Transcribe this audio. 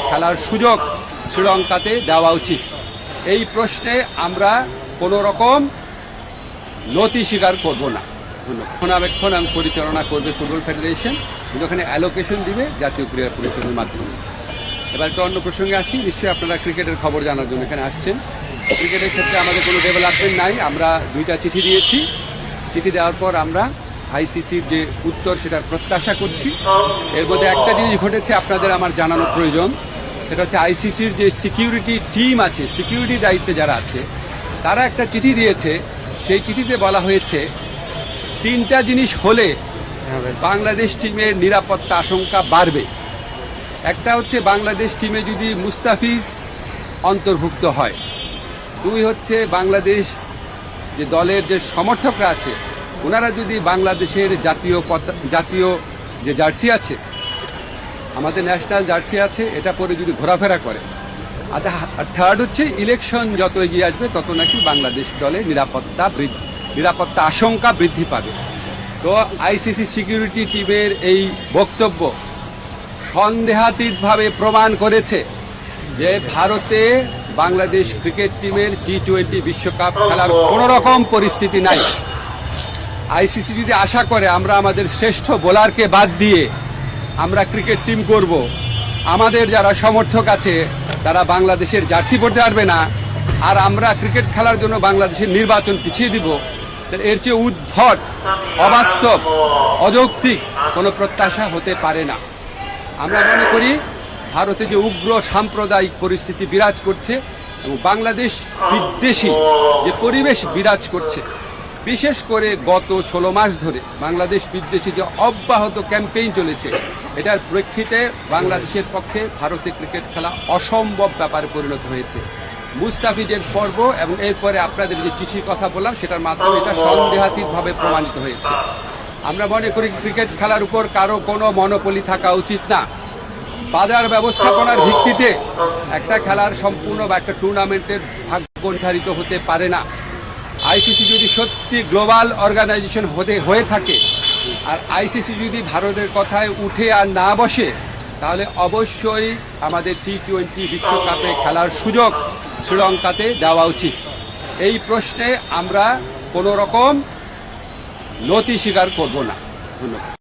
খেলার সুযোগ শ্রীলঙ্কাতে দেওয়া উচিত। এই প্রশ্নে আমরা কোনো রকম নতি স্বীকার করব না। রক্ষণাবেক্ষণ এবং পরিচালনা করবে ফুটবল ফেডারেশন, কিন্তু ওখানে অ্যালোকেশন দিবে জাতীয় ক্রীড়া পরিষদের মাধ্যমে। এবার একটা অন্য প্রসঙ্গে আসি। নিশ্চয়ই আপনারা ক্রিকেটের খবর জানার জন্য এখানে আসছেন। ক্রিকেটের ক্ষেত্রে আমাদের কোনো ডেভেলপমেন্ট নাই। আমরা 2টা চিঠি দিয়েছি। চিঠি দেওয়ার পর আমরা আইসিসির যে উত্তর সেটার প্রত্যাশা করছি। এর মধ্যে একটা জিনিস ঘটেছে আপনাদের আমার জানানো প্রয়োজন, সেটা হচ্ছে আইসিসির যে সিকিউরিটি টিম আছে, সিকিউরিটি দায়িত্বে যারা আছে, তারা একটা চিঠি দিয়েছে। সেই চিঠিতে বলা হয়েছে 3টা জিনিস হলে বাংলাদেশ টিমের নিরাপত্তা আশঙ্কা বাড়বে। একটা হচ্ছে বাংলাদেশ টিমে যদি মুস্তাফিজ অন্তর্ভুক্ত হয়, 2 হচ্ছে বাংলাদেশ যে দলের যে সমর্থকরা আছে ওনারা যদি বাংলাদেশের জাতীয় যে জার্সি আছে, আমাদের ন্যাশনাল জার্সি আছে, এটা পরে যদি ঘোরাফেরা করে। আর 3rd হচ্ছে ইলেকশন যত এগিয়ে আসবে তত নাকি বাংলাদেশ দলের নিরাপত্তা আশঙ্কা বৃদ্ধি পাবে। তো আইসিসি সিকিউরিটি টিমের এই বক্তব্য সন্দেহাতীতভাবে প্রমাণ করেছে যে ভারতে বাংলাদেশ ক্রিকেট টিমের T20 বিশ্বকাপ খেলার কোনো রকম পরিস্থিতি নাই। আইসিসি যদি আশা করে আমরা আমাদের শ্রেষ্ঠ বোলারকে বাদ দিয়ে আমরা ক্রিকেট টিম করব, আমাদের যারা সমর্থক আছে তারা বাংলাদেশের জার্সি পরতে পারবে না, আর আমরা ক্রিকেট খেলার জন্য বাংলাদেশের নির্বাচন পিছিয়ে দিব, এর চেয়ে উদ্ভট, অবাস্তব, অযৌক্তিক কোনো প্রত্যাশা হতে পারে না। আমরা মনে করি ভারতে যে উগ্র সাম্প্রদায়িক পরিস্থিতি বিরাজ করছে এবং বাংলাদেশ বিদ্বেষী যে পরিবেশ বিরাজ করছে, বিশেষ করে গত 16 মাস ধরে বাংলাদেশ বিদ্বেষী যে অব্যাহত ক্যাম্পেইন চলেছে, এটার প্রেক্ষিতে বাংলাদেশের পক্ষে ভারতে ক্রিকেট খেলা অসম্ভব ব্যাপারে পরিণত হয়েছে। মুস্তাফিজের পর্ব এবং এরপরে আপনাদের যে চিঠির কথা বললাম সেটার মাধ্যমে এটা সন্দেহাতীতভাবে প্রমাণিত হয়েছে। আমরা মনে করি ক্রিকেট খেলার উপর কারো কোনো মনোপলি থাকা উচিত না। বাজার ব্যবস্থাপনার ভিত্তিতে একটা খেলার সম্পূর্ণ বা একটা টুর্নামেন্টের ভাগ্য নির্ধারিত হতে পারে না। আইসিসি যদি সত্যি গ্লোবাল অর্গানাইজেশন হয়ে থাকে আর আইসিসি যদি ভারতের কথায় উঠে আর না বসে, তাহলে অবশ্যই আমাদের T20 বিশ্বকাপে খেলার সুযোগ শ্রীলঙ্কাতে দেওয়া উচিত। এই প্রশ্নে আমরা কোনো রকম নতি স্বীকার করব না। ধন্যবাদ।